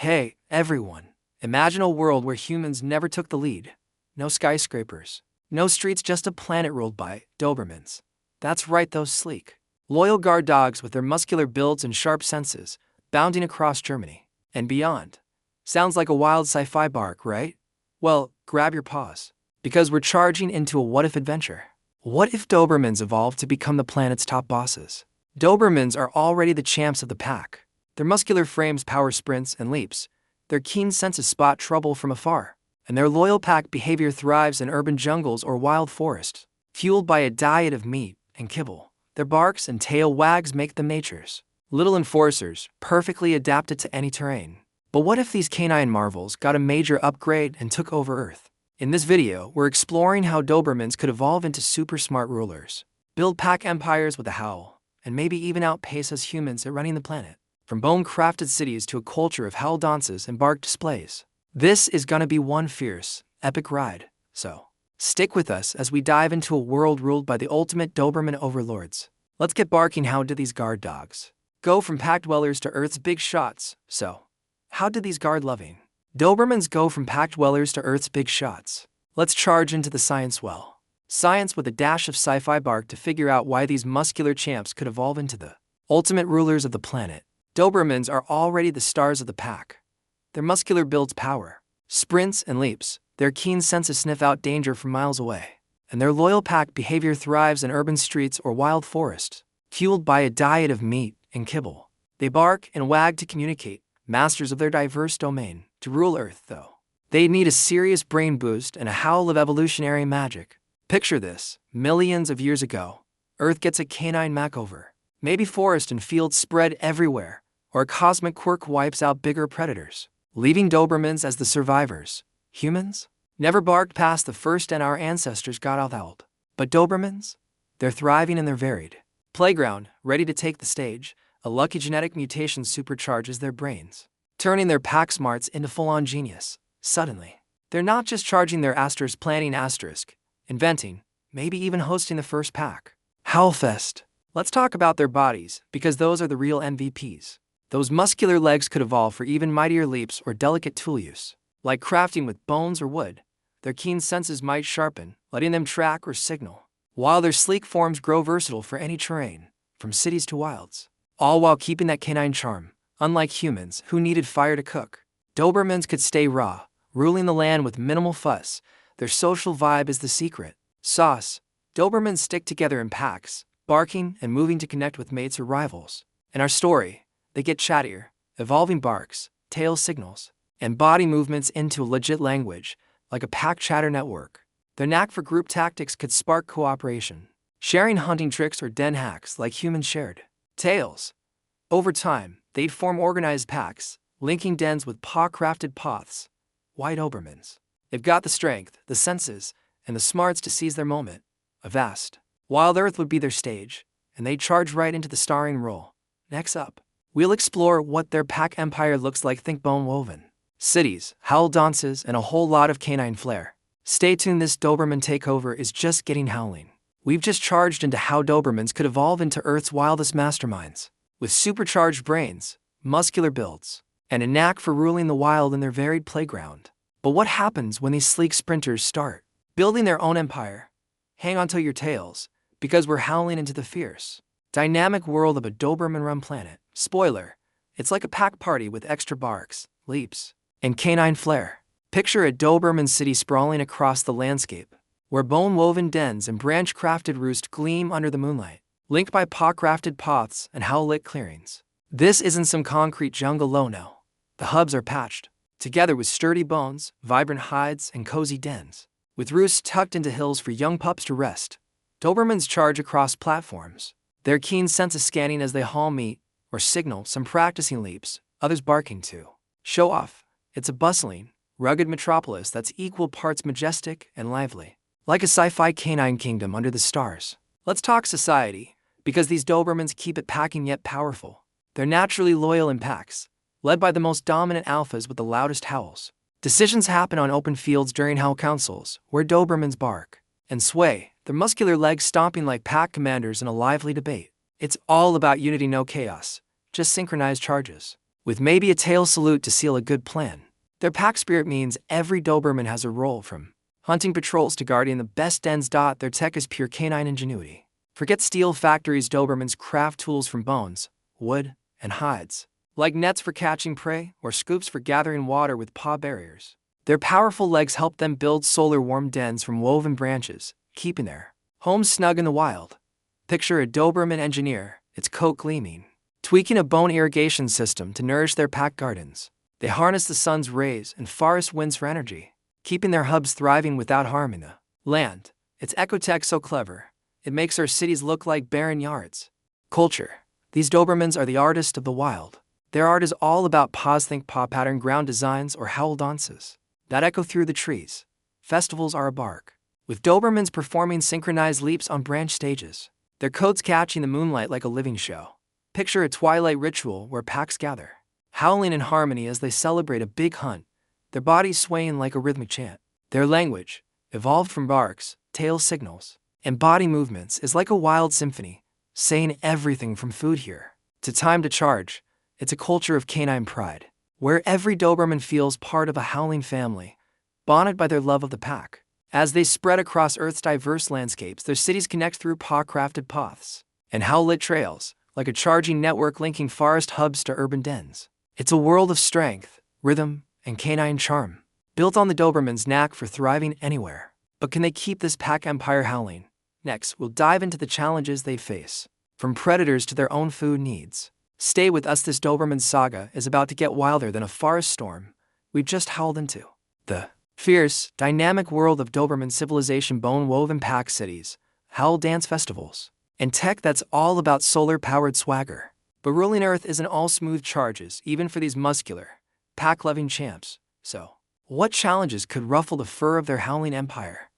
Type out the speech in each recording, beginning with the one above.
Hey, everyone. Imagine a world where humans never took the lead. No skyscrapers. No streets, just a planet ruled by Dobermans. That's right, those sleek, loyal guard dogs with their muscular builds and sharp senses, bounding across Germany and beyond. Sounds like a wild sci-fi bark, right? Well, grab your paws, because we're charging into a what-if adventure. What if Dobermans evolved to become the planet's top bosses? Dobermans are already the champs of the pack. Their muscular frames power sprints and leaps. Their keen senses spot trouble from afar. And their loyal pack behavior thrives in urban jungles or wild forests, fueled by a diet of meat and kibble. Their barks and tail wags make them nature's little enforcers, perfectly adapted to any terrain. But what if these canine marvels got a major upgrade and took over Earth? In this video, we're exploring how Dobermans could evolve into super smart rulers, build pack empires with a howl, and maybe even outpace us humans at running the planet. From bone-crafted cities to a culture of howl dances and bark displays. This is gonna be one fierce, epic ride, so stick with us as we dive into a world ruled by the ultimate Doberman overlords. Let's get barking. How did these guard dogs go from pack dwellers to Earth's big shots? So, how did these guard-loving Dobermans go from pack dwellers to Earth's big shots? Let's charge into the science well. Science with a dash of sci-fi bark to figure out why these muscular champs could evolve into the ultimate rulers of the planet. Dobermans are already the stars of the pack. Their muscular builds power, sprints and leaps. Their keen senses sniff out danger from miles away. And their loyal pack behavior thrives in urban streets or wild forests, fueled by a diet of meat and kibble. They bark and wag to communicate, masters of their diverse domain. To rule Earth, though, they need a serious brain boost and a howl of evolutionary magic. Picture this: millions of years ago, Earth gets a canine makeover. Maybe forest and fields spread everywhere, or a cosmic quirk wipes out bigger predators, leaving Dobermans as the survivors. Humans never barked past the first and our ancestors got out. But Dobermans? They're thriving in their varied playground, ready to take the stage. A lucky genetic mutation supercharges their brains, turning their pack smarts into full-on genius. Suddenly, they're not just charging their asters, planning asterisk, inventing, maybe even hosting the first pack Howlfest. Let's talk about their bodies, because those are the real MVPs. Those muscular legs could evolve for even mightier leaps or delicate tool use. Like crafting with bones or wood, their keen senses might sharpen, letting them track or signal, while their sleek forms grow versatile for any terrain, from cities to wilds. All while keeping that canine charm. Unlike humans, who needed fire to cook, Dobermans could stay raw, ruling the land with minimal fuss. Their social vibe is the secret sauce. Dobermans stick together in packs, barking and moving to connect with mates or rivals. In our story, they get chattier, evolving barks, tail signals, and body movements into a legit language, like a pack chatter network. Their knack for group tactics could spark cooperation, sharing hunting tricks or den hacks like humans shared tales. Over time, they'd form organized packs, linking dens with paw-crafted paths. Why Dobermans? They've got the strength, the senses, and the smarts to seize their moment. A vast, wild Earth would be their stage, and they'd charge right into the starring role. Next up, we'll explore what their pack empire looks like. Think bone-woven cities, howl dances, and a whole lot of canine flair. Stay tuned, this Doberman takeover is just getting howling. We've just charged into how Dobermans could evolve into Earth's wildest masterminds, with supercharged brains, muscular builds, and a knack for ruling the wild in their varied playground. But what happens when these sleek sprinters start building their own empire? Hang on to your tails, because we're howling into the fierce, dynamic world of a Doberman-run planet. Spoiler, it's like a pack party with extra barks, leaps, and canine flair. Picture a Doberman city sprawling across the landscape, where bone-woven dens and branch-crafted roosts gleam under the moonlight, linked by paw-crafted paths and howl-lit clearings. This isn't some concrete jungle, no. The hubs are patched together with sturdy bones, vibrant hides, and cozy dens, with roosts tucked into hills for young pups to rest. Dobermans charge across platforms, their keen senses scanning as they haul meat or signal, some practicing leaps, others barking to show off. It's a bustling, rugged metropolis that's equal parts majestic and lively, like a sci-fi canine kingdom under the stars. Let's talk society, because these Dobermans keep it packing yet powerful. They're naturally loyal in packs, led by the most dominant alphas with the loudest howls. Decisions happen on open fields during howl councils, where Dobermans bark and sway, their muscular legs stomping like pack commanders in a lively debate. It's all about unity, no chaos, just synchronized charges. with maybe a tail salute to seal a good plan. Their pack spirit means every Doberman has a role, from hunting patrols to guarding the best dens. Their tech is pure canine ingenuity. Forget steel factories, Dobermans craft tools from bones, wood, and hides, like nets for catching prey or scoops for gathering water with paw barriers. Their powerful legs help them build solar-warmed dens from woven branches, keeping their homes snug in the wild. Picture a Doberman engineer, its coat gleaming, tweaking a bone irrigation system to nourish their pack gardens. They harness the sun's rays and forest winds for energy, keeping their hubs thriving without harming the land. It's ecotech so clever, it makes our cities look like barren yards. Culture. These Dobermans are the artists of the wild. Their art is all about paws. Think paw pattern ground designs or howl dances that echo through the trees. Festivals are a bark, with Dobermans performing synchronized leaps on branch stages, their coats catching the moonlight like a living show. Picture a twilight ritual where packs gather, howling in harmony as they celebrate a big hunt, their bodies swaying like a rhythmic chant. Their language, evolved from barks, tail signals, and body movements, is like a wild symphony, saying everything from food here to time to charge. It's a culture of canine pride, where every Doberman feels part of a howling family, bonded by their love of the pack. As they spread across Earth's diverse landscapes, their cities connect through paw-crafted paths and howl-lit trails, like a charging network linking forest hubs to urban dens. It's a world of strength, rhythm, and canine charm, built on the Doberman's knack for thriving anywhere. But can they keep this pack empire howling? Next, we'll dive into the challenges they face, from predators to their own food needs. Stay with us, this Doberman saga is about to get wilder than a forest storm we've just howled into. The fierce, dynamic world of Doberman civilization, bone-woven pack cities, howl dance festivals, and tech that's all about solar-powered swagger. But ruling Earth isn't all smooth charges, even for these muscular, pack-loving champs. So, what challenges could ruffle the fur of their howling empire?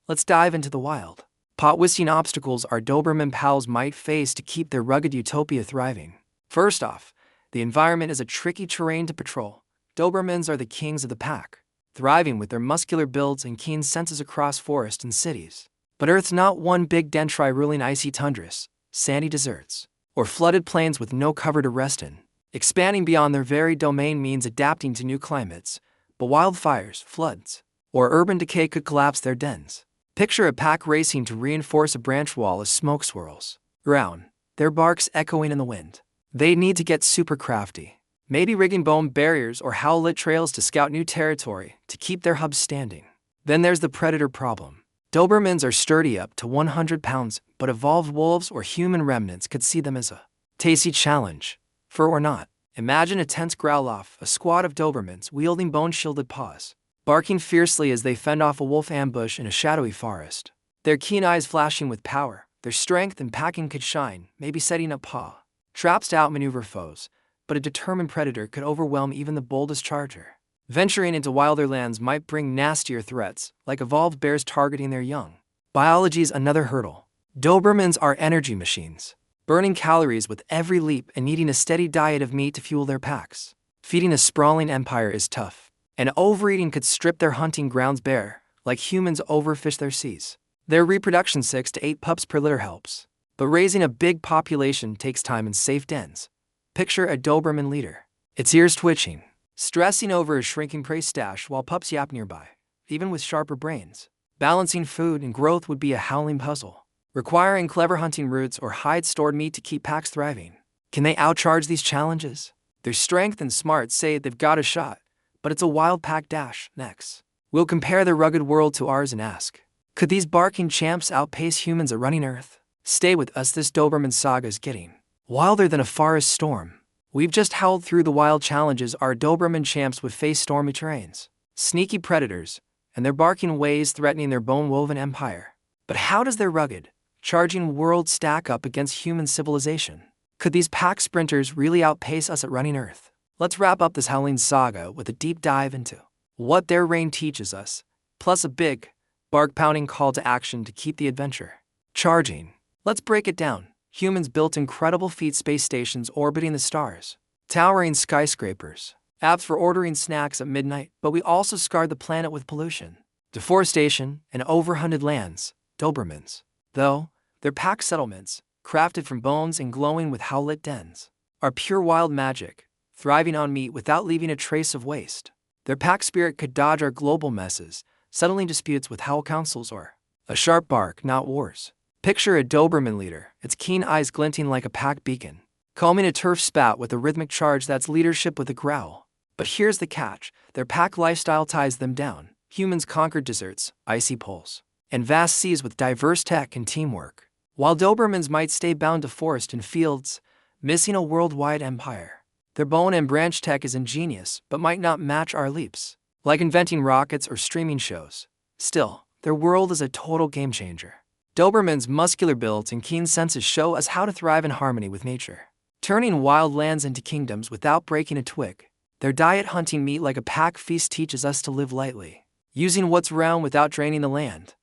Let's dive into the wild. Pot-whisking obstacles our Doberman pals might face to keep their rugged utopia thriving. First off, the environment is a tricky terrain to patrol. Dobermans are the kings of the pack, thriving with their muscular builds and keen senses across forests and cities. But Earth's not one big den. Try ruling icy tundras, sandy deserts, or flooded plains with no cover to rest in. Expanding beyond their very domain means adapting to new climates, but wildfires, floods, or urban decay could collapse their dens. Picture a pack racing to reinforce a branch wall as smoke swirls around, their barks echoing in the wind. They need to get super crafty, maybe rigging bone barriers or howl-lit trails to scout new territory to keep their hubs standing. Then there's the predator problem. Dobermans are sturdy up to 100 pounds, but evolved wolves or human remnants could see them as a tasty challenge. Fur or not, imagine a tense growl-off, a squad of Dobermans wielding bone-shielded paws, barking fiercely as they fend off a wolf ambush in a shadowy forest. Their keen eyes flashing with power, their strength and packing could shine, maybe setting up paw traps to outmaneuver foes, but a determined predator could overwhelm even the boldest charger. Venturing into wilder lands might bring nastier threats, like evolved bears targeting their young. Biology's another hurdle. Dobermans are energy machines, burning calories with every leap and needing a steady diet of meat to fuel their packs. Feeding a sprawling empire is tough, and overeating could strip their hunting grounds bare, like humans overfish their seas. Their reproduction, 6 to 8 pups per litter, helps, but raising a big population takes time in safe dens. Picture a Doberman leader, its ears twitching, stressing over a shrinking prey stash while pups yap nearby. Even with sharper brains, balancing food and growth would be a howling puzzle, requiring clever hunting routes or hide stored meat to keep packs thriving. Can they outcharge these challenges? Their strength and smarts say they've got a shot, but it's a wild pack dash. Next, we'll compare their rugged world to ours and ask, could these barking champs outpace humans at running Earth? Stay with us, this Doberman saga is getting wilder than a forest storm. We've just howled through the wild challenges our Doberman champs would face: stormy terrains, sneaky predators, and their barking ways threatening their bone-woven empire. But how does their rugged, charging world stack up against human civilization? Could these pack sprinters really outpace us at running Earth? Let's wrap up this howling saga with a deep dive into what their reign teaches us, plus a big, bark-pounding call to action to keep the adventure charging. Let's break it down. Humans built incredible feat space stations orbiting the stars, towering skyscrapers, apps for ordering snacks at midnight, but we also scarred the planet with pollution, deforestation, and overhunted lands. Dobermans, though, their pack settlements, crafted from bones and glowing with howl-lit dens, are pure wild magic, thriving on meat without leaving a trace of waste. Their pack spirit could dodge our global messes, settling disputes with howl councils or a sharp bark, not wars. Picture a Doberman leader, its keen eyes glinting like a pack beacon, calming a turf spat with a rhythmic charge that's leadership with a growl. But here's the catch, their pack lifestyle ties them down. Humans conquered deserts, icy poles, and vast seas with diverse tech and teamwork, while Dobermans might stay bound to forest and fields, missing a worldwide empire. Their bone and branch tech is ingenious, but might not match our leaps, like inventing rockets or streaming shows. Still, their world is a total game changer. Dobermans' muscular builds and keen senses show us how to thrive in harmony with nature, turning wild lands into kingdoms without breaking a twig. Their diet, hunting meat like a pack feast, teaches us to live lightly, using what's around without draining the land.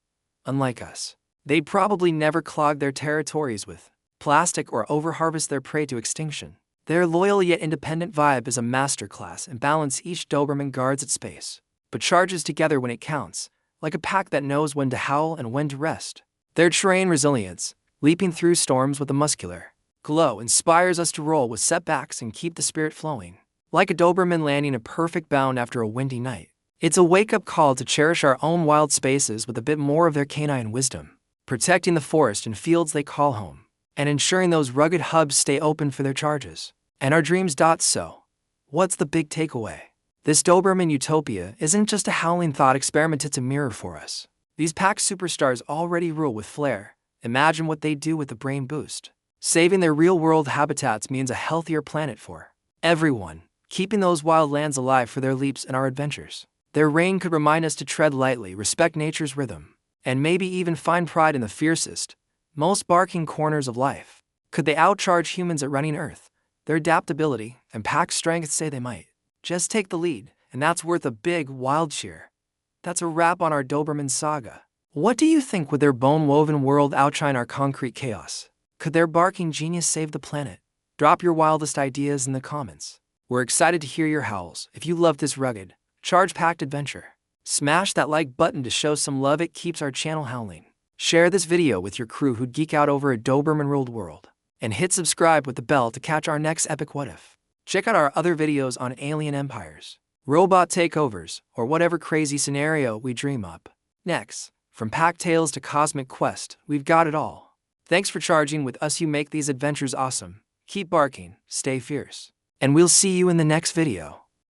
Unlike us, they'd probably never clog their territories with plastic or overharvest their prey to extinction. Their loyal yet independent vibe is a masterclass in balance. Each Doberman guards its space, but charges together when it counts, like a pack that knows when to howl and when to rest. Their terrain resilience, leaping through storms with a muscular glow, inspires us to roll with setbacks and keep the spirit flowing. Like a Doberman landing a perfect bound after a windy night, it's a wake-up call to cherish our own wild spaces with a bit more of their canine wisdom, protecting the forest and fields they call home, and ensuring those rugged hubs stay open for their charges and our dreams. So, what's the big takeaway? This Doberman utopia isn't just a howling thought experiment, it's a mirror for us. These pack superstars already rule with flair. Imagine what they do with the brain boost. Saving their real-world habitats means a healthier planet for everyone, keeping those wild lands alive for their leaps and our adventures. Their reign could remind us to tread lightly, respect nature's rhythm, and maybe even find pride in the fiercest, most barking corners of life. Could they outcharge humans at running Earth? Their adaptability and pack strength say they might. Just take the lead, and that's worth a big, wild cheer. That's a wrap on our Doberman saga. What do you think? Would their bone-woven world outshine our concrete chaos? Could their barking genius save the planet? Drop your wildest ideas in the comments. We're excited to hear your howls. If you love this rugged, charge-packed adventure, smash that like button to show some love. It keeps our channel howling. Share this video with your crew who'd geek out over a Doberman-ruled world. And hit subscribe with the bell to catch our next epic what if. Check out our other videos on alien empires, robot takeovers, or whatever crazy scenario we dream up. Next, from pack tales to cosmic quest, we've got it all. Thanks for charging with us. You make these adventures awesome. Keep barking, stay fierce, and we'll see you in the next video.